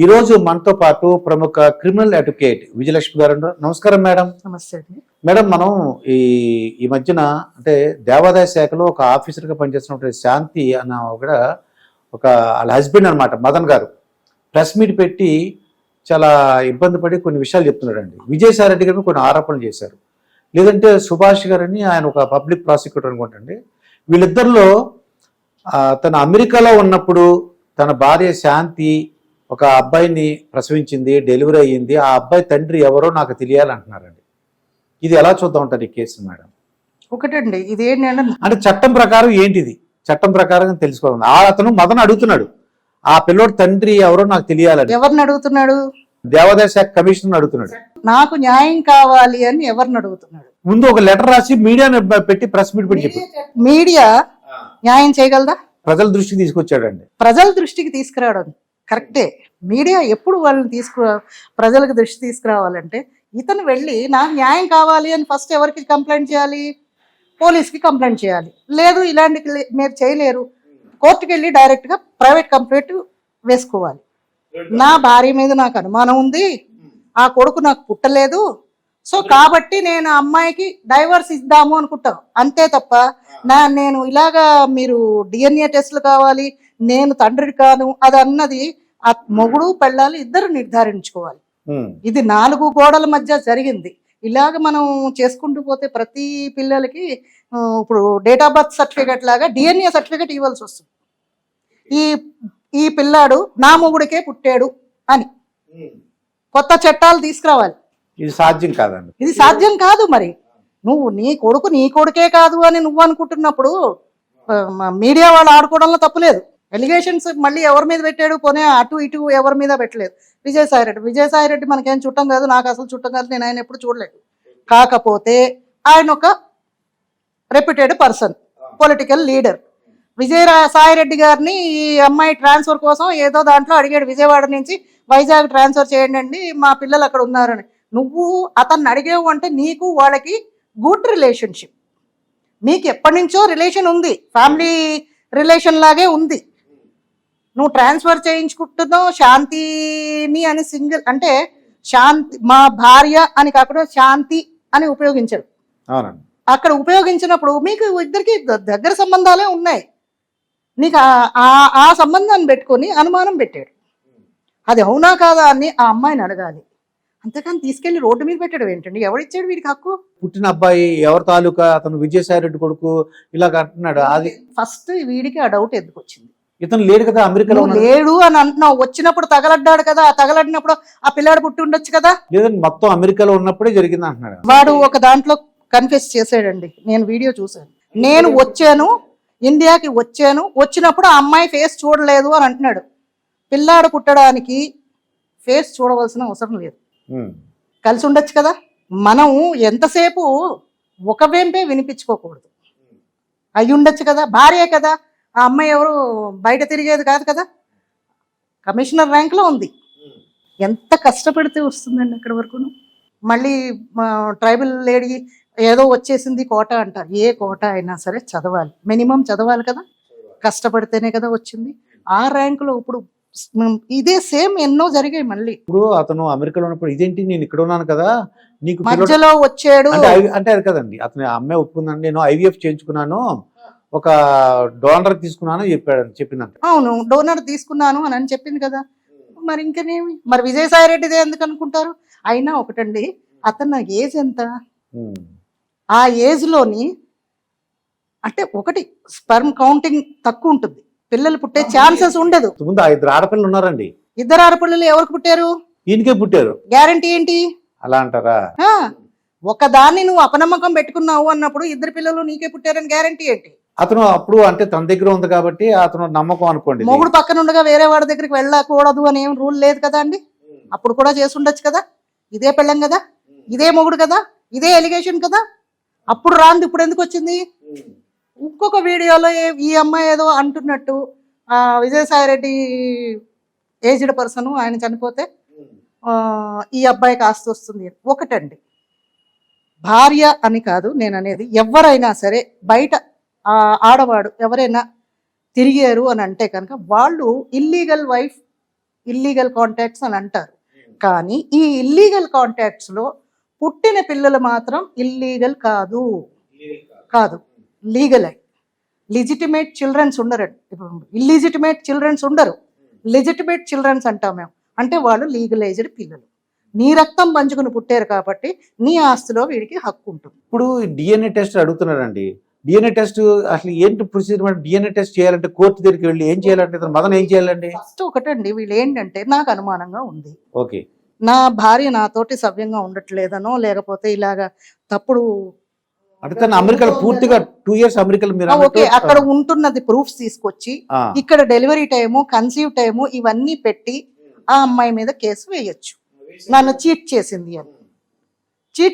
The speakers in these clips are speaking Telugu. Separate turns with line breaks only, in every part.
ఈ రోజు మనతో పాటు ప్రముఖ క్రిమినల్ అడ్వకేట్ విజయలక్ష్మి గారు ఉన్నారు. నమస్కారం మేడం.
నమస్తే అండి.
మేడం, మనం ఈ మధ్యన అంటే దేవాదాయ శాఖలో ఒక ఆఫీసర్గా పనిచేస్తున్నటువంటి శాంతి అన్న ఒక వాళ్ళ హస్బెండ్ అనమాట మదన్ గారు ప్రెస్ మీట్ పెట్టి చాలా ఇబ్బంది పడి కొన్ని విషయాలు చెప్తున్నాడండి. విజయసాయి రెడ్డి గారిని కొన్ని ఆరోపణలు చేశారు. లేదంటే సుభాష్ గారని ఆయన ఒక పబ్లిక్ ప్రాసిక్యూటర్ అనుకుంటండి. వీళ్ళిద్దరిలో తన అమెరికాలో ఉన్నప్పుడు తన భార్య శాంతి ఒక అబ్బాయిని ప్రసవించింది, డెలివరీ అయ్యింది. ఆ అబ్బాయి తండ్రి ఎవరో నాకు తెలియాలంటున్నారండి. ఇది ఎలా చూద్దాం ఉంటారు ఈ కేసు మేడం?
ఒకటండి, ఇది ఏంటంటే
అంటే చట్టం ప్రకారం ఏంటిది, చట్టం ప్రకారం తెలుసుకోవాలి. అతను మదన్ అడుగుతున్నాడు, ఆ పిల్లోడు తండ్రి ఎవరో నాకు తెలియాలని.
ఎవరిని అడుగుతున్నాడు?
దేవాదాయ శాఖ కమిషనర్ అడుగుతున్నాడు.
నాకు న్యాయం కావాలి అని ఎవరిని అడుగుతున్నాడు?
ముందు ఒక లెటర్ రాసి మీడియాని పెట్టి ప్రెస్ మీట్ పెట్టి చెప్పి
మీడియా న్యాయం చేయగలదా?
ప్రజల దృష్టికి తీసుకొచ్చాడండి.
ప్రజల దృష్టికి తీసుకురావడం కరెక్టే. మీడియా ఎప్పుడు వాళ్ళని ప్రజలకు దృష్టి తీసుకురావాలంటే ఇతను వెళ్ళి నాకు న్యాయం కావాలి అని ఫస్ట్ ఎవరికి కంప్లైంట్ చేయాలి? పోలీస్కి కంప్లైంట్ చేయాలి. లేదు ఇలాంటి మీరు చేయలేరు, కోర్టుకి వెళ్ళి డైరెక్ట్గా ప్రైవేట్ కంప్లైంట్ వేసుకోవాలి. నా భార్య మీద నాకు అనుమానం ఉంది, ఆ కొడుకు నాకు పుట్టలేదు, సో కాబట్టి నేను అమ్మాయికి డైవర్స్ ఇద్దాము అనుకుంటాను, అంతే తప్ప నేను ఇలాగా మీరు డిఎన్ఏ టెస్టులు కావాలి, నేను తండ్రి కాను, అది అన్నది ఆ మొగుడు పెళ్ళాలి ఇద్దరు నిర్ధారించుకోవాలి. ఇది 4 గోడల మధ్య జరిగింది. ఇలాగ మనం చేసుకుంటూ పోతే ప్రతి పిల్లలకి ఇప్పుడు డేట్ ఆఫ్ బర్త్ సర్టిఫికేట్ లాగా డిఎన్ఏ సర్టిఫికేట్ ఇవ్వాల్సి వస్తుంది. ఈ పిల్లాడు నా మొగుడికే పుట్టాడు అని కొత్త చట్టాలు తీసుకురావాలి.
ఇది సాధ్యం కాదండి.
ఇది సాధ్యం కాదు. మరి నువ్వు నీ కొడుకే కాదు అని నువ్వు అనుకుంటున్నప్పుడు మీడియా వాళ్ళు ఆడుకోవడంలో తప్పులేదు. ఎలిగేషన్స్ మళ్ళీ ఎవరి మీద పెట్టాడు? పోనీ అటు ఇటు ఎవరి మీద పెట్టలేదు. విజయసాయి రెడ్డి మనకేం చుట్టం కాదు, నాకు అసలు చుట్టం కాదు, నేను ఆయన ఎప్పుడు చూడలేదు. కాకపోతే ఆయన ఒక reputed person, political leader. Vijayasai Reddy గారిని ఈ అమ్మాయి ట్రాన్స్ఫర్ కోసం ఏదో దాంట్లో అడిగాడు, విజయవాడ నుంచి వైజాగ్ ట్రాన్స్ఫర్ చేయండి అండి, మా పిల్లలు అక్కడ ఉన్నారని. నువ్వు అతన్ని అడిగేవు అంటే నీకు వాళ్ళకి గుడ్ రిలేషన్షిప్, మీకు ఎప్పటి నుంచో రిలేషన్ ఉంది, ఫ్యామిలీ రిలేషన్ లాగే ఉంది. నువ్వు ట్రాన్స్ఫర్ చేయించుకుంటున్నావు శాంతిని అని సింగిల్ అంటే శాంతి మా భార్య అని కాకుండా శాంతి అని ఉపయోగించాడు. అక్కడ ఉపయోగించినప్పుడు మీకు ఇద్దరికి దగ్గర సంబంధాలే ఉన్నాయి. నీకు ఆ సంబంధాన్ని పెట్టుకొని అనుమానం పెట్టాడు. అది అవునా కాదా అని ఆ అమ్మాయిని అడగాలి, అంతేకాని తీసుకెళ్లి రోడ్డు మీద పెట్టడం ఏంటండి? ఎవరిచ్చాడు వీడికి హక్కు? పుట్టిన
అబ్బాయి ఎవరి తాలూకా, అతను విజయసాయి రెడ్డి కొడుకు ఇలాగ అంటున్నాడు. అది
ఫస్ట్ వీడికి ఆ డౌట్ ఎందుకు వచ్చింది?
ఇతను లేడు కదా, అమెరికాలో
లేడు అని అంటున్నావు. వచ్చినప్పుడు తగలడ్డాడు కదా, ఆ తగలడినప్పుడు ఆ పిల్లాడు పుట్టి ఉండొచ్చు కదా.
లేదండి, మొత్తం అమెరికాలో ఉన్నప్పుడే జరిగింది అంటున్నాడు.
వాడు ఒక దాంట్లో కన్ఫెస్ చేసాడండి, నేను వీడియో చూసాను. నేను వచ్చాను, ఇండియాకి వచ్చాను, వచ్చినప్పుడు ఆ అమ్మాయి ఫేస్ చూడలేదు అని అంటున్నాడు. పిల్లాడు పుట్టడానికి ఫేస్ చూడవలసిన అవసరం లేదు, కలిసి ఉండొచ్చు కదా. మనం ఎంతసేపు ఒక వేంపే వినిపించుకోకూడదు. అయి ఉండొచ్చు కదా, భార్యే కదా. ఆ అమ్మాయి ఎవరు బయట తిరిగేది కాదు కదా, కమిషనర్ ర్యాంక్లో ఉంది. ఎంత కష్టపడితే వస్తుందండి అక్కడి వరకును. మళ్ళీ ట్రైబల్ లేడీ ఏదో వచ్చేసింది కోట అంటారు. ఏ కోట అయినా సరే చదవాలి, మినిమం చదవాలి కదా, కష్టపడితేనే కదా వచ్చింది. ఆ ర్యాంకులో ఇప్పుడు ఇదే సేమ్ ఎన్నో జరిగాయి. మళ్ళీ
ఇప్పుడు అతను అమెరికాలో ఉన్నప్పుడు ఇదేంటి నేను ఇక్కడ ఉన్నాను కదా, నీకు
మధ్యలో వచ్చాడు
అంటే అది కదండి. అతను అమ్మాయి ఒప్పుకుందండి, నేను ఐవీఎఫ్ చేయించుకున్నాను, ఒక డోనర్ తీసుకున్నాను చెప్పిందంట.
అవును, డోనర్ తీసుకున్నాను అని చెప్పింది కదా. మరి ఇంకనేమి, మరి విజయసాయి రెడ్డిదే ఎందుకు అనుకుంటారు? అయినా ఒకటండి, అతను ఏజ్ ఎంత? ఆ ఏజ్ లోని అంటే ఒకటి స్పెర్మ్ కౌంటింగ్ తక్కువ ఉంటుంది, పిల్లలు పుట్టే ఛాన్సెస్ ఉండదు.
ముందు 2 ఆడపిల్లలు ఉన్నారండి.
2 ఆడపిల్లలు ఎవరికి పుట్టారు?
ఈయనకే పుట్టారు.
గ్యారంటీ ఏంటి?
అలా అంటారా?
ఒక దాన్ని నువ్వు అపనమ్మకం పెట్టుకున్నావు అన్నప్పుడు 2 పిల్లలు నీకే పుట్టారని గ్యారంటీ ఏంటి?
అతను అప్పుడు అంటే తన దగ్గర ఉంది కాబట్టి అతను నమ్మకం అనుకోండి.
మొగుడు పక్కన ఉండగా వేరే వాడి దగ్గరికి వెళ్ళకూడదు అని ఏం రూల్ లేదు కదా అండి. అప్పుడు కూడా చేసి ఉండొచ్చు కదా. ఇదే పెళ్ళం కదా, ఇదే మొగుడు కదా, ఇదే ఎలిగేషన్ కదా. అప్పుడు రాంది ఇప్పుడు ఎందుకు వచ్చింది? ఇంకొక వీడియోలో ఈ అమ్మాయి ఏదో అంటున్నట్టు విజయసాయి రెడ్డి ఏజ్డ్ పర్సన్, ఆయన చనిపోతే ఈ అబ్బాయికి ఆస్తి వస్తుంది. ఒకటండి, భార్య అని కాదు నేను అనేది, ఎవరైనా సరే బయట ఆడవాడు ఎవరైనా తిరిగారు అని అంటే కనుక వాళ్ళు ఇల్లీగల్ వైఫ్ ఇల్లీగల్ కాంటాక్ట్స్ అని అంటారు. కానీ ఈ ఇల్లీగల్ కాంటాక్ట్స్ లో పుట్టిన పిల్లలు మాత్రం ఇల్లీగల్ కాదు, కాదు, లీగలే. లిజిటిమేట్ చిల్డ్రన్స్ ఉండరు, ఇల్లిజిటిమేట్ చిల్డ్రన్స్ ఉండరు, లెజిటిమేట్ చిల్డ్రన్స్ అంటాం మేము. అంటే వాళ్ళు లీగలైజ్డ్ పిల్లలు. నీ రక్తం పంచుకుని పుట్టారు కాబట్టి నీ ఆస్తిలో వీడికి హక్కు ఉంటుంది.
ఇప్పుడు డిఎన్ఏ టెస్ట్ అడుగుతున్నారండి. డిఎన్ఏ టెస్ట్ అసలు ఏంటి ప్రొసీజర్? డిఎన్ఏ టెస్ట్ చేయాలంటే కోర్టు దగ్గరికి వెళ్ళి ఏం చేయాలంటే మదన్ ఏం చేయాలండి?
ఫస్ట్ ఒకటండి, వీళ్ళు ఏంటంటే నాకు అనుమానంగా ఉంది,
ఓకే,
నా భార్య నాతోటి సవ్యంగా ఉండట్లేదనో లేకపోతే ఇలాగా తప్పుడు
అంటే తను అమెరికాలో పూర్తిగా 2 years అమెరికాలో మీరు
ఓకే అక్కడ ఉంటున్నది ప్రూఫ్స్ తీసుకొచ్చి ఇక్కడ డెలివరీ టైము, కన్సీవ్ టైము ఇవన్నీ పెట్టి ఆ అమ్మాయి మీద కేసు వేయొచ్చు. నన్ను చీట్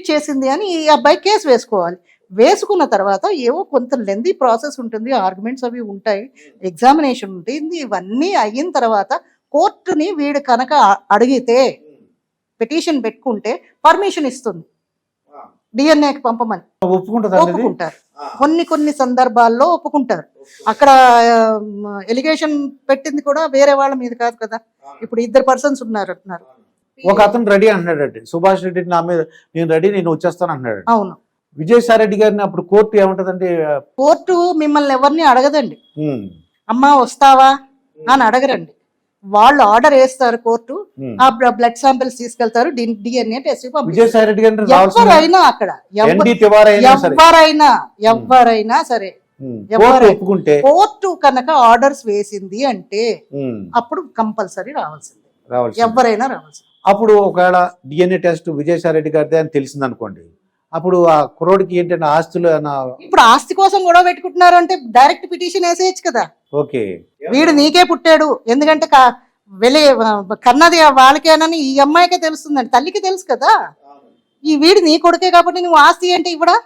చేసింది అని ఈ అబ్బాయి కేసు వేసుకోవాలి. వేసుకున్న తర్వాత ఏవో కొంత లెందీ ప్రాసెస్ ఉంటుంది, ఆర్గ్యుమెంట్స్ అవి ఉంటాయి, ఎగ్జామినేషన్ ఉంటుంది. ఇవన్నీ అయిన తర్వాత కోర్టుని వీడు కనుక అడిగితే పిటిషన్ పెట్టుకుంటే పర్మిషన్ ఇస్తుంది డిఎన్ఏకి పంపమని. ఒప్పుకుంటారు, కొన్ని సందర్భాల్లో ఒప్పుకుంటారు. అక్కడ ఎలిగేషన్ పెట్టింది కూడా వేరే వాళ్ళ మీద కాదు కదా. ఇప్పుడు 2 persons ఉన్నారు అంటున్నారు.
ఒక అతను రెడీ అంటున్నాడు, సుభాష్ రెడ్డి నా మీద నేను రెడీ, నేను వచ్చేస్తాను అంటున్నాడు.
అవును,
విజయసాయి రెడ్డి గారిని అప్పుడు కోర్టు ఏమంటదండి?
కోర్టు మిమ్మల్ని ఎవరిని అడగదండి, అమ్మా వస్తావా అని అడగరండి. వాళ్ళు ఆర్డర్ వేస్తారు, కోర్టు ఆ బ్లడ్ శాంపిల్స్ తీసుకెళ్తారు, డిఎన్ఏ టెస్ట్.
విజయసాయి రెడ్డి గారిని
ఎవరైనా అక్కడ ఎవరైనా సరే
ఒప్పుకుంటే
కోర్టు కనుక ఆర్డర్స్ వేసింది అంటే అప్పుడు కంపల్సరీ రావాల్సిందే, ఎవరైనా రావాల్సింది.
అప్పుడు ఒకవేళ డిఎన్ఏ టెస్ట్ విజయసాయి రెడ్డి గారిదే అని తెలిసింది అనుకోండి, అప్పుడు ఆ కుర్రోడికి ఏంటంటే ఆస్తులు
ఇప్పుడు ఆస్తి కోసం గొడవ పెట్టుకుంటున్నారు అంటే డైరెక్ట్ పిటిషన్ వేసేయచ్చు కదా.
ఓకే,
వీడు నీకే పుట్టాడు, ఎందుకంటే కన్నది వాళ్ళకేనని ఈ అమ్మాయికే తెలుస్తుందండి, తల్లికి తెలుసు కదా. ఈ వీడు నీ కొడుకే కాబట్టి నువ్వు ఆస్తి ఏంటి ఇవ్వడా,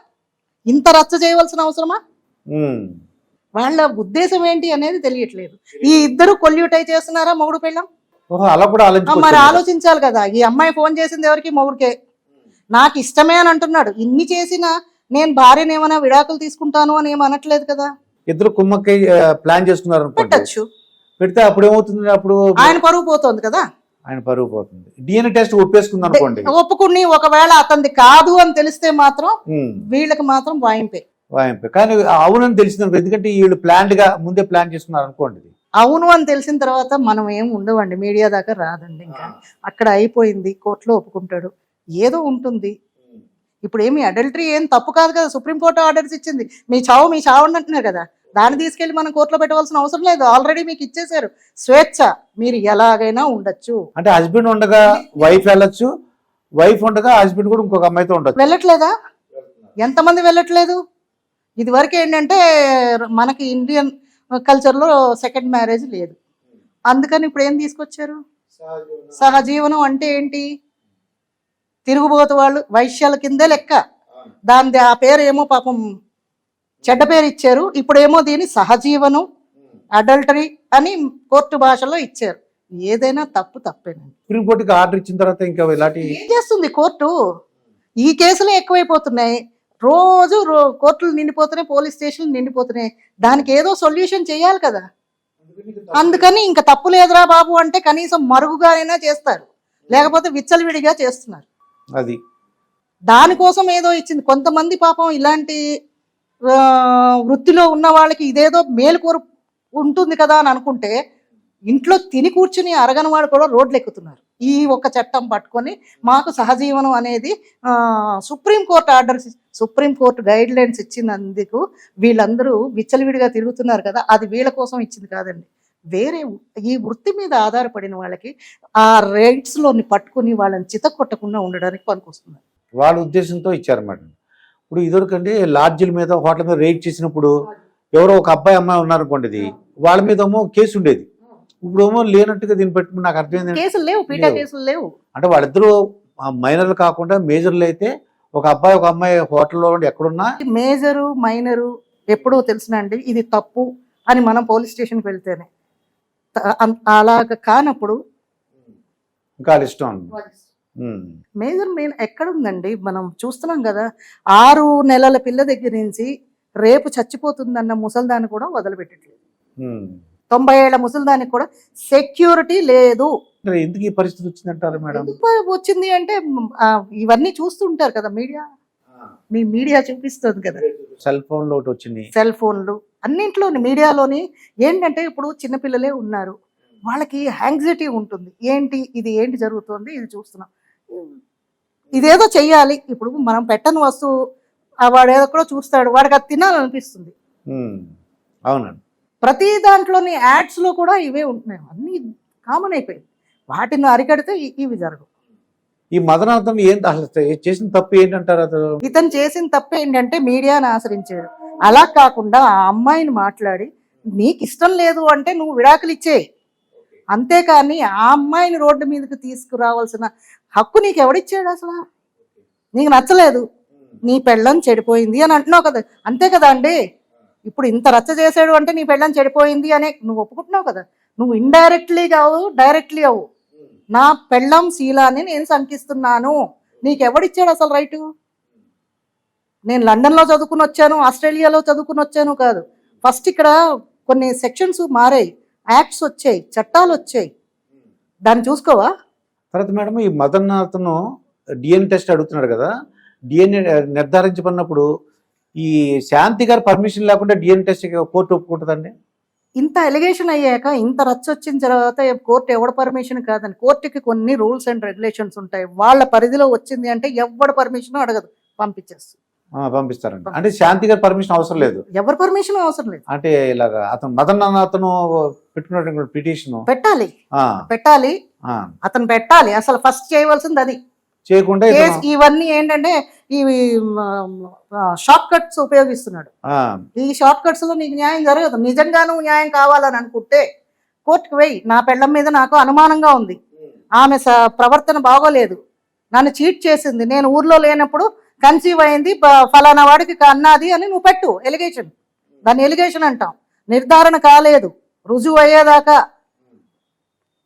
ఇంత రచ్చ చేయవలసిన అవసరమా? వాళ్ళ ఉద్దేశం ఏంటి అనేది తెలియట్లేదు. ఈ ఇద్దరు కొల్యూటై చేస్తున్నారా మొగుడు పెళ్ళం?
అలా కూడా
మరి ఆలోచించాలి కదా. ఈ అమ్మాయి ఫోన్ చేసింది ఎవరికి? మొగుడికే. నాకు ఇష్టమే అని అంటున్నాడు. ఇన్ని చేసినా నేను భార్యను ఏమైనా విడాకులు తీసుకుంటాను అని ఏమనట్లేదు కదా.
ఇద్దరు కుమ్మక్కై ప్లాన్ చేస్తున్నారు,
పెట్టచ్చు.
పెడితే అప్పుడు ఏమవుతుంది? అప్పుడు
ఆయన పరువు పోతుంది కదా.
ఆయన పరువు పోతుంది. డిఎన్ఏ టెస్ట్ ఒప్పేసుకుంది అనుకోండి,
ఒప్పుకుని ఒకవేళ అతనిది కాదు అని తెలిస్తే మాత్రం వీళ్ళకి మాత్రం వాయింపే.
కానీ అవునని తెలిసింది, ఎందుకంటే వీళ్ళు ప్లాన్డ్ గా ముందే ప్లాన్ చేసుకున్నారు అనుకోండి.
అవును అని తెలిసిన తర్వాత మనం ఏం ఉండవండి, మీడియా దాకా రాదండి. ఇంకా అక్కడ అయిపోయింది, కోర్టులో ఒప్పుకుంటాడు, ఏదో ఉంటుంది. ఇప్పుడు ఏమి అడల్టరీ ఏం తప్పు కాదు కదా, సుప్రీంకోర్టు ఆర్డర్స్ ఇచ్చింది. మీ చావు అంటున్నారు కదా, దాన్ని తీసుకెళ్లి మనం కోర్టులో పెట్టవలసిన అవసరం లేదు. ఆల్రెడీ మీకు ఇచ్చేసారు స్వేచ్ఛ, మీరు ఎలాగైనా ఉండొచ్చు.
అంటే హస్బెండ్ ఉండగా వైఫ్ వెళ్ళొచ్చు, వైఫ్ ఉండగా హస్బెండ్ కూడా ఇంకొక అమ్మాయితో ఉండొచ్చు.
వెళ్ళట్లేదా? ఎంతమంది వెళ్ళట్లేదు? ఇది వరకు ఏంటంటే మనకి ఇండియన్ కల్చర్లో సెకండ్ మ్యారేజ్ లేదు, అందుకని ఇప్పుడు ఏం తీసుకొచ్చారు? సహజీవనం అంటే ఏంటి? తిరుగుబోతు వాళ్ళు వైశ్యాల కిందే లెక్క. దాని ఆ పేరు ఏమో పాపం చెడ్డ పేరు ఇచ్చారు. ఇప్పుడేమో దీని సహజీవనం, అడల్టరీ అని కోర్టు భాషలో ఇచ్చారు. ఏదైనా తప్పేనండి.
సుప్రీంకోర్టుకి ఆర్డర్ ఇచ్చిన తర్వాత ఇంకా ఇలాంటి
ఏం చేస్తుంది కోర్టు? ఈ కేసులే ఎక్కువైపోతున్నాయి. రోజు కోర్టులు నిండిపోతున్నాయి, పోలీస్ స్టేషన్లు నిండిపోతున్నాయి. దానికి ఏదో సొల్యూషన్ చేయాలి కదా. అందుకని ఇంకా తప్పు లేదురా బాబు అంటే కనీసం మరుగుగా అయినా చేస్తారు, లేకపోతే విచ్చలవిడిగా చేస్తున్నారు.
అది
దానికోసం ఏదో ఇచ్చింది. కొంతమంది పాపం ఇలాంటి వృత్తిలో ఉన్న వాళ్ళకి ఇదేదో మేలుకోరు ఉంటుంది కదా అని అనుకుంటే ఇంట్లో తిని కూర్చుని అరగని వాడు కూడా రోడ్లు ఎక్కుతున్నారు. ఈ ఒక్క చట్టం పట్టుకొని మాకు సహజీవనం అనేది సుప్రీంకోర్టు గైడ్ లైన్స్ ఇచ్చినందుకు వీళ్ళందరూ విచ్చలవిడిగా తిరుగుతున్నారు కదా. అది వీళ్ళ కోసం ఇచ్చింది కాదండి, వేరే ఈ వృత్తి మీద ఆధారపడిన వాళ్ళకి ఆ రైట్స్లోని పట్టుకుని వాళ్ళని చితకొట్టకుండా ఉండడానికి పనికొస్తున్నారు.
వాళ్ళ ఉద్దేశంతో ఇచ్చారన్నమాట. ఇప్పుడు ఇదివరకంటే లాడ్జిల మీద హోటల్ మీద రేట్ చేసినప్పుడు ఎవరో ఒక అమ్మాయి ఉన్నారనుకోండి, ఇది వాళ్ళ మీద ఏమో కేసు ఉండేది. ఇప్పుడు ఏమో లేనట్టుగా దీన్ని పెట్టుకుని నాకు అర్థమైంది,
కేసులు లేవు, పీటా కేసులు లేవు.
అంటే వాళ్ళిద్దరూ మైనర్లు కాకుండా మేజర్లు అయితే ఒక అమ్మాయి హోటల్లో ఎక్కడున్నా
మేజరు మైనరు ఎప్పుడో తెలిసినండి ఇది తప్పు అని మనం పోలీస్ స్టేషన్కి వెళ్తేనే. అలాగ కానప్పుడు
ఇంకా ఇష్టం.
మేజర్ మెయిన్ ఎక్కడుందండి? మనం చూస్తున్నాం కదా, 6 నెలల పిల్ల దగ్గర నుంచి రేపు చచ్చిపోతుందన్న ముసల్దాన్ని కూడా వదిలిపెట్టట్లేదు. 90 ఏళ్ల ముసలిదానికి కూడా సెక్యూరిటీ లేదు.
మరి ఎందుకు ఈ పరిస్థితి వచ్చిందంటారు మేడం?
ఎందుకు వచ్చింది అంటే ఇవన్నీ చూస్తుంటారు కదా మీడియా, మీ మీడియా చూపిస్తుంది కదా,
సెల్ ఫోన్లో ఒకటి వచ్చింది,
సెల్ ఫోన్లు అన్నింట్లోని మీడియాలోని. ఏంటంటే ఇప్పుడు చిన్నపిల్లలే ఉన్నారు, వాళ్ళకి యాంగ్జైటీ ఉంటుంది. ఏంటి ఇది, ఏంటి జరుగుతుంది, ఇది చూస్తున్నాం, ఇదేదో చెయ్యాలి. ఇప్పుడు మనం పెట్టని వస్తువు వాడు ఏదో కూడా చూస్తాడు, వాడికి అది తినాలనిపిస్తుంది.
అవునండి.
ప్రతి దాంట్లోని యాడ్స్లో కూడా ఇవే ఉంటున్నాయి, అన్నీ కామన్ అయిపోయింది. వాటిని అరికడితే ఇవి జరగవు.
ఈ మదనార్థం ఏంటి అసలు చేసిన తప్పు ఏంటంటారు? అసలు
ఇతను చేసిన తప్పు ఏంటంటే మీడియాని ఆశ్రయించాడు. అలా కాకుండా ఆ అమ్మాయిని మాట్లాడి నీకు ఇష్టం లేదు అంటే నువ్వు విడాకులు ఇచ్చేయి, అంతేకాని ఆ అమ్మాయిని రోడ్డు మీదకి తీసుకురావాల్సిన హక్కు నీకు ఎవడిచ్చాడు? అసలు నీకు నచ్చలేదు, నీ పెళ్ళం చెడిపోయింది అని అంటున్నావు కదా, అంతే కదా అండి. ఇప్పుడు ఇంత రచ్చ చేసాడు అంటే నీ పెళ్ళం చెడిపోయింది అనే నువ్వు ఒప్పుకుంటున్నావు కదా. నువ్వు ఇండైరెక్ట్లీ కావు, డైరెక్ట్లీ అవు. నా పెళ్ళం శీలాన్ని నేను శంకిస్తున్నాను, నీకెవడిచ్చాడు అసలు రైటు? నేను లండన్లో చదువుకుని వచ్చాను, ఆస్ట్రేలియాలో చదువుకుని వచ్చాను కాదు. ఫస్ట్ ఇక్కడ కొన్ని సెక్షన్స్ మారాయి, యాక్ట్స్ వచ్చాయి, చట్టాలు వచ్చాయి, దాన్ని చూసుకోవా?
తర్వాత మేడం ఈ మదన్ అతను డిఎన్ఏ టెస్ట్ అడుగుతున్నాడు కదా, డిఎన్ఏ నిర్ధారించబడినప్పుడు ఈ శాంతి గారు పర్మిషన్ లేకుండా డిఎన్ఏ టెస్ట్ కోర్టు ఒప్పుకుంటుందండి?
ఇంత ఎలిగేషన్ అయ్యాక, ఇంత రచ్చ వచ్చిన తర్వాత కోర్టు ఎవడ పర్మిషన్ కాదని, కోర్టుకి కొన్ని రూల్స్ అండ్ రెగ్యులేషన్స్ ఉంటాయి. వాళ్ళ పరిధిలో వచ్చింది అంటే ఎవడ పర్మిషన్ అడగదు, పంపించేస్తుంది.
పంపిస్తారండి. అంటే శాంతి గారి పర్మిషన్ అవసరం లేదు,
ఎవరి పర్మిషన్ అవసరం లేదు.
అంటే ఇలాగా అతను మదన్ అతను పెట్టుకున్నటువంటి పిటిషన్ పెట్టాలి,
అతను పెట్టాలి. అసలు ఫస్ట్ చేయవలసింది అది.
చేయకుండా
ఇవన్నీ ఏంటంటే ఇవి షార్ట్ కట్స్ ఉపయోగిస్తున్నాడు. ఈ షార్ట్ కట్స్ లో నీకు న్యాయం జరగదు. నిజంగా నువ్వు న్యాయం కావాలని అనుకుంటే కోర్టుకు వెయ్యి. నా పెళ్ళం మీద నాకు అనుమానంగా ఉంది, ఆమె ప్రవర్తన బాగోలేదు, నన్ను చీట్ చేసింది, నేను ఊర్లో లేనప్పుడు కన్సీవ్ అయింది, ఫలానా వాడికి అన్నది అని నువ్వు పెట్టు ఎలిగేషన్. దాన్ని ఎలిగేషన్ అంటాం. నిర్ధారణ కాలేదు, రుజువు అయ్యేదాకా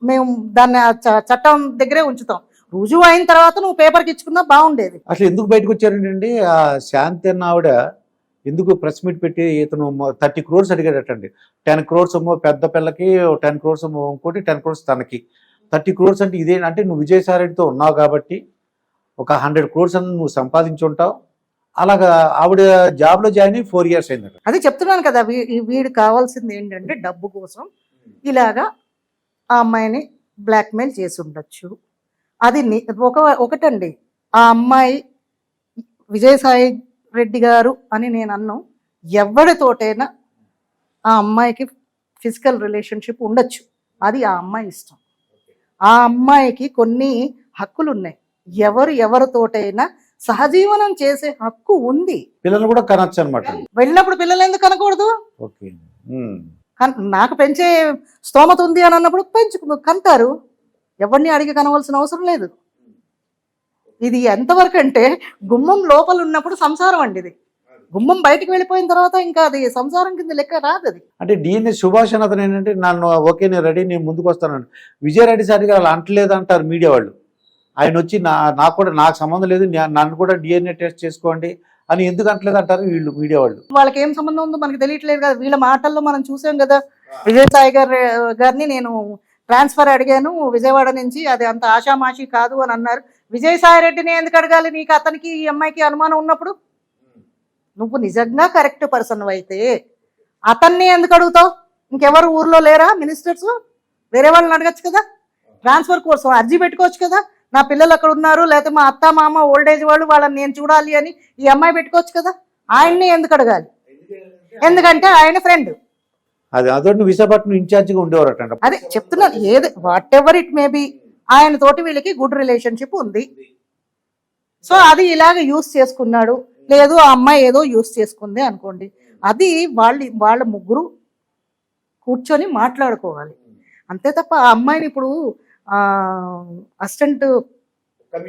మేము దాన్ని చట్టం దగ్గరే ఉంచుతాం. రుజువు అయిన తర్వాత నువ్వు పేపర్కి ఇచ్చుకున్నా బాగుండేది.
అసలు ఎందుకు బయటకు వచ్చారండి ఆ శాంతి అన్న ఆవిడ? ఎందుకు ప్రెస్ మీట్ పెట్టి ఇతను 30 crores అడిగాడటండి. 10 crores ఏమో పెద్ద పిల్లకి, 10 crores ఏమో ఇంకోటి, 10 crores తనకి. 30 crores అంటే ఇదేంటంటే నువ్వు విజయసాయిరెడ్డితో ఉన్నావు కాబట్టి ఒక 100 crores అని నువ్వు సంపాదించి ఉంటావు. అలాగా ఆవిడ జాబ్లో జాయిన్ అయ్యి 4 years అయిందట.
అదే చెప్తున్నాను కదా, వీడు కావాల్సింది ఏంటంటే డబ్బు కోసం ఇలాగా ఆ అమ్మాయిని బ్లాక్మెయిల్ చేసి ఉండొచ్చు. అది ఒకటండి, ఆ అమ్మాయి విజయసాయి రెడ్డి గారు అని నేను అన్నాం, ఎవరితోటైనా ఆ అమ్మాయికి ఫిజికల్ రిలేషన్షిప్ ఉండొచ్చు, అది ఆ అమ్మాయి ఇష్టం. ఆ అమ్మాయికి కొన్ని హక్కులు ఉన్నాయి, ఎవరితోటైనా సహజీవనం చేసే హక్కు ఉంది.
పిల్లలు కూడా కనొచ్చు అనమాట.
వెళ్ళినప్పుడు పిల్లలు ఎందుకు కనకూడదు?
ఓకే,
నాకు పెంచే స్తోమత ఉంది అని అన్నప్పుడు కంటారు, ఎవరిని అడిగి కనవలసిన అవసరం లేదు. ఇది ఎంతవరకు అంటే గుమ్మం లోపల ఉన్నప్పుడు సంసారం అండి, ఇది గుమ్మం బయటకు వెళ్ళిపోయిన తర్వాత ఇంకా అది సంసారం కింద లెక్క రాదు. అది అంటే
డిఎన్ఏ సుభాష్ అతను ఏంటంటే నన్ను ఓకే నేను రెడీ, నేను ముందుకు వస్తాను. విజయరెడ్డి సార్ గారు అలా అంటలేదు అంటారు మీడియా వాళ్ళు. ఆయన వచ్చి నాకు సంబంధం లేదు, నన్ను కూడా డిఎన్ఏ టెస్ట్ చేసుకోండి అని ఎందుకు అంటలేదు అంటారు వీళ్ళు మీడియా వాళ్ళు.
వాళ్ళకి ఏం సంబంధం ఉందో మనకు తెలియట్లేదు కదా. వీళ్ళ మాటల్లో మనం చూసాం కదా, విజయసాయి గారిని నేను ట్రాన్స్ఫర్ అడిగాను విజయవాడ నుంచి, అది అంత ఆషామాషి కాదు అని అన్నారు. విజయసాయి రెడ్డిని ఎందుకు అడగాలి? నీకు అతనికి ఈ అమ్మాయికి అనుమానం ఉన్నప్పుడు నువ్వు నిజంగా కరెక్ట్ పర్సన్ అయితే అతన్ని ఎందుకు అడుగుతావు? ఇంకెవరు ఊర్లో లేరా మినిస్టర్స్? వేరే వాళ్ళని అడగచ్చు కదా, ట్రాన్స్ఫర్ కోసం అర్జీ పెట్టుకోవచ్చు కదా. నా పిల్లలు అక్కడ ఉన్నారు, లేకపోతే మా అత్త మామ ఓల్డ్ ఏజ్ వాళ్ళు, వాళ్ళని నేను చూడాలి అని ఈ అమ్మాయి పెట్టుకోవచ్చు కదా. ఆయన్ని ఎందుకు అడగాలి? ఎందుకంటే ఆయన ఫ్రెండ్.
అదే విశాఖపట్నం ఇన్ఛార్జిగా ఉండేవారట.
అదే చెప్తున్నాను, ఏది what ever it may be, ఆయన తోటి వీళ్ళకి గుడ్ రిలేషన్షిప్ ఉంది. సో అది ఇలాగ యూస్ చేసుకున్నాడు, లేదు ఆ అమ్మాయి ఏదో యూస్ చేసుకుంది అనుకోండి, అది వాళ్ళ ముగ్గురు కూర్చొని మాట్లాడుకోవాలి అంతే తప్ప ఆ అమ్మాయిని ఇప్పుడు అసిస్టెంట్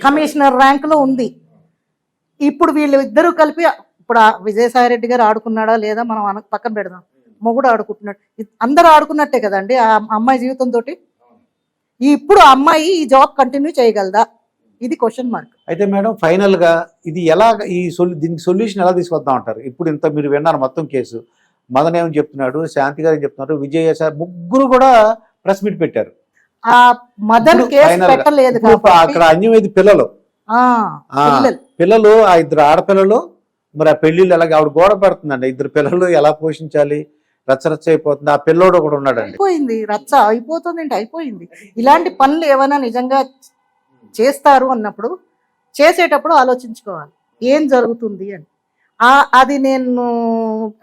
కమిషనర్ ర్యాంకులో ఉంది. ఇప్పుడు వీళ్ళు ఇద్దరు కలిపి, ఇప్పుడు విజయసాయి రెడ్డి గారు ఆడుకున్నాడా లేదా మనం పక్కన పెడదాం, మొగుడు ఆడుకుంటున్నాడు, అందరూ ఆడుకున్నట్టే కదండి ఆ అమ్మాయి జీవితంతో. ఇప్పుడు ఆ అమ్మాయి ఈ జాబ్ కంటిన్యూ చేయగలదా? ఇది క్వశ్చన్ మార్క్.
అయితే మేడం ఫైనల్ గా ఇది ఎలా దీనికి సొల్యూషన్ ఎలా తీసుకొద్దాం అంటారు? ఇప్పుడు ఇంత మీరు విన్నారు మొత్తం కేసు, మదన్ ఏమని చెప్తున్నాడు, శాంతి గారు ఏం చెప్తున్నారు, విజయ్ సార్ ముగ్గురు కూడా ప్రెస్ మీట్ పెట్టారు.
ఆ మదన్
ఇప్పుడు
కేసు
final గా.
పెట్టలేదు
ఇప్పుడు
కాబట్టి
అక్కడ అన్యమైంది పిల్లలు,
ఆ,
ఆ,
పిల్లలు
పిల్లలు ఆ ఇద్దరు ఆడపిల్లలు, మరి ఆ పెళ్లిళ్ళు ఎలాగ ఆవిడ గోడ పడుతుందండి, ఇద్దరు పిల్లలు ఎలా పోషించాలి, రచ్చరచ్చ అయిపోతుంది. ఆ పిల్లోడు ఒకడు ఉన్నాడండి.
అయిపోయింది, రచ్చ అయిపోతుంది అంటే అయిపోయింది. ఇలాంటి పనులు ఏమైనా నిజంగా చేస్తారు అన్నప్పుడు చేసేటప్పుడు ఆలోచించుకోవాలి ఏం జరుగుతుంది అని. అది నేను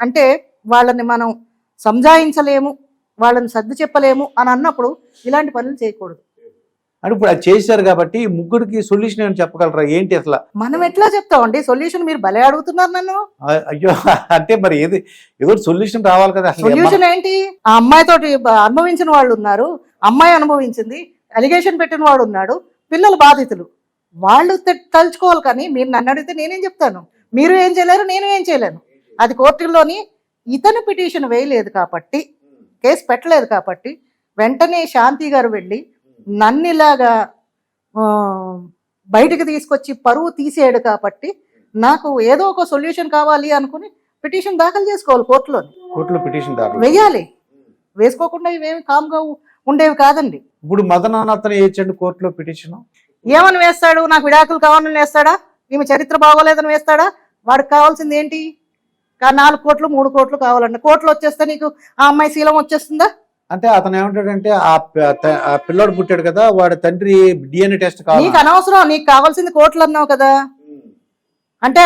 అంటే వాళ్ళని మనం సంజాయించలేము, వాళ్ళని సర్ది చెప్పలేము అని అన్నప్పుడు ఇలాంటి పనులు చేయకూడదు.
అంటే ఇప్పుడు అది చేశారు కాబట్టి ఈ ముగ్గురికి సొల్యూషన్ ఏమైనా చెప్పగలరా ఏంటి అసలు?
మనం ఎట్లా చెప్తామండి సొల్యూషన్? మీరు భలే అడుగుతున్నారు నన్ను.
అయ్యో, అంటే మరి ఏదో సొల్యూషన్ రావాలి కదా అసలు.
సొల్యూషన్ ఏంటి? ఆ అమ్మాయితోటి అనుభవించిన వాళ్ళు ఉన్నారు, అమ్మాయి అనుభవించింది, అలిగేషన్ పెట్టిన వాడు ఉన్నాడు, పిల్లలు బాధితులు, వాళ్ళు తలుచుకోవాలి. కానీ మీరు నన్ను అడిగితే నేనేం చెప్తాను? మీరు ఏం చేయలేరు, నేను ఏం చేయలేను. అది కోర్టుల్లోని ఇతను పిటిషన్ వేయలేదు కాబట్టి, కేసు పెట్టలేదు కాబట్టి, వెంటనే శాంతి గారు వెళ్ళి నన్ను ఇలాగా బయటకు తీసుకొచ్చి పరువు తీసేయడు కాబట్టి నాకు ఏదో ఒక సొల్యూషన్ కావాలి అనుకుని పిటిషన్ దాఖలు చేసుకోవాలి కోర్టులో
పిటిషన్ దాఖలు
వెయ్యాలి. వేసుకోకుండా ఇవేమి కామ్గా ఉండేవి కాదండి.
ఇప్పుడు మదన్ అతను వేయచ్చండి కోర్టులో పిటిషన్.
ఏమని వేస్తాడు? నాకు విడాకులు కావాలని వేస్తాడా? ఈమె చరిత్ర బాగోలేదని వేస్తాడా? వాడికి కావాల్సింది ఏంటి? 4 కోట్లు 3 కోట్లు కావాలంట. కోట్లు వచ్చేస్తే నీకు ఆ అమ్మాయి శీలం వచ్చేస్తుందా?
అంటే అతను ఏమంటాడంటే ఆ పిల్లోడు పుట్టాడు కదా, వాడి తండ్రి DNA టెస్ట్ కావాలి.
నీకు అనవసరం, నీకు కావాల్సింది కోట్లు అన్నావు కదా. అంటే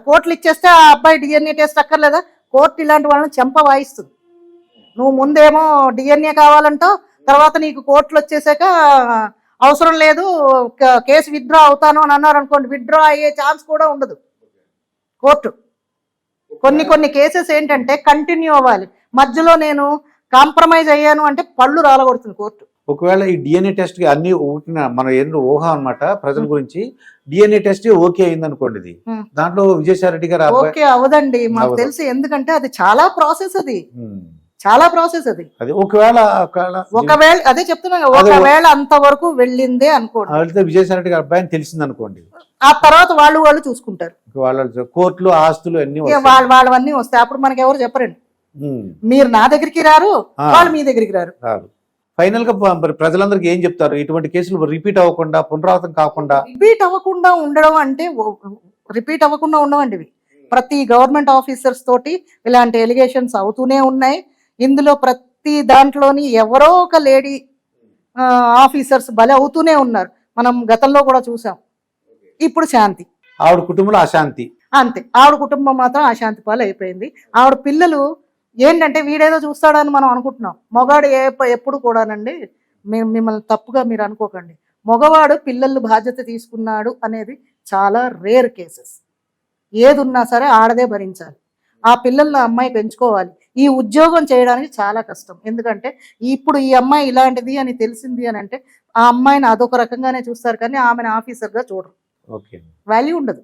కోట్లు ఇచ్చేస్తే ఆ అబ్బాయి DNA టెస్ట్ అక్కర్లేదా? కోర్టు ఇలాంటి వాళ్ళని చెంప వాయిస్తుంది. నువ్వు ముందేమో DNA కావాలంటావు, తర్వాత నీకు కోర్టులు వచ్చేసాక అవసరం లేదు కేసు విత్డ్రా అవుతాను అని అన్నారు అనుకోండి, విత్డ్రా అయ్యే ఛాన్స్ కూడా ఉండదు. కోర్టు కొన్ని కేసెస్ ఏంటంటే కంటిన్యూ అవ్వాలి. మధ్యలో నేను కాంప్రమైజ్ అయ్యాను అంటే పళ్ళు రాలగొడుతుంది కోర్టు.
ఒకవేళ ఈ DNA టెస్ట్ అన్ని మన ఏంటో ఊహ అనమాట ప్రజల గురించి, DNA టెస్ట్ ఓకే అయింది అనుకోండి, ఇది దాంట్లో విజయసాయి రెడ్డి గారు
ఓకే అవదండి మాకు తెలుసు. ఎందుకంటే అది చాలా ప్రాసెస్, అది
ఒకవేళ
అదే చెప్తున్నా, ఒకవేళ అంతవరకు వెళ్ళిందే అనుకోండి,
విజయసాయి రెడ్డి గారి అబ్బాయిని తెలిసింది అనుకోండి,
ఆ తర్వాత వాళ్ళు చూసుకుంటారు.
వాళ్ళ కోర్టులు ఆస్తులు అన్ని
వాళ్ళవన్నీ వస్తాయి. అప్పుడు మనకి ఎవరు చెప్పరండి. మీరు నా దగ్గరికి రారు, వాళ్ళు మీ దగ్గరికి రారు.
ఫైనల్ గా ప్రజలందరికీ ఏం చెప్తారు? ఇటువంటి కేసులు రిపీట్ అవ్వకుండా, పునరావృతం కాకుండా.
రిపీట్ అవ్వకుండా ఉండడం అంటే రిపీట్ అవ్వకుండా ఉండవండి. ప్రతి గవర్నమెంట్ ఆఫీసర్స్ తోటి ఇలాంటి ఎలిగేషన్స్ అవుతూనే ఉన్నాయి. ఇందులో ప్రతి దాంట్లోని ఎవరో ఒక లేడీ ఆఫీసర్స్ బలి అవుతూనే ఉన్నారు. మనం గతంలో కూడా చూసాం. ఇప్పుడు శాంతి,
ఆవిడ కుటుంబంలో అశాంతి,
అంతే. ఆవిడ కుటుంబం మాత్రం అశాంతి పాలు అయిపోయింది. ఆవిడ పిల్లలు ఏంటంటే వీడేదో చూస్తాడని మనం అనుకుంటున్నాం. మగాడు ఎప్పుడు కూడానండి, మిమ్మల్ని తప్పుగా మీరు అనుకోకండి, మగవాడు పిల్లలు బాధ్యత తీసుకున్నాడు అనేది చాలా రేర్ కేసెస్. ఏది ఉన్నా సరే ఆడదే భరించాలి. ఆ పిల్లల్ని అమ్మాయి పెంచుకోవాలి. ఈ ఉద్యోగం చేయడానికి చాలా కష్టం. ఎందుకంటే ఇప్పుడు ఈ అమ్మాయి ఇలాంటిది అని తెలిసింది అని అంటే ఆ అమ్మాయిని అదొక రకంగానే చూస్తారు, కానీ ఆమెను ఆఫీసర్గా చూడరు. వాల్యూ ఉండదు.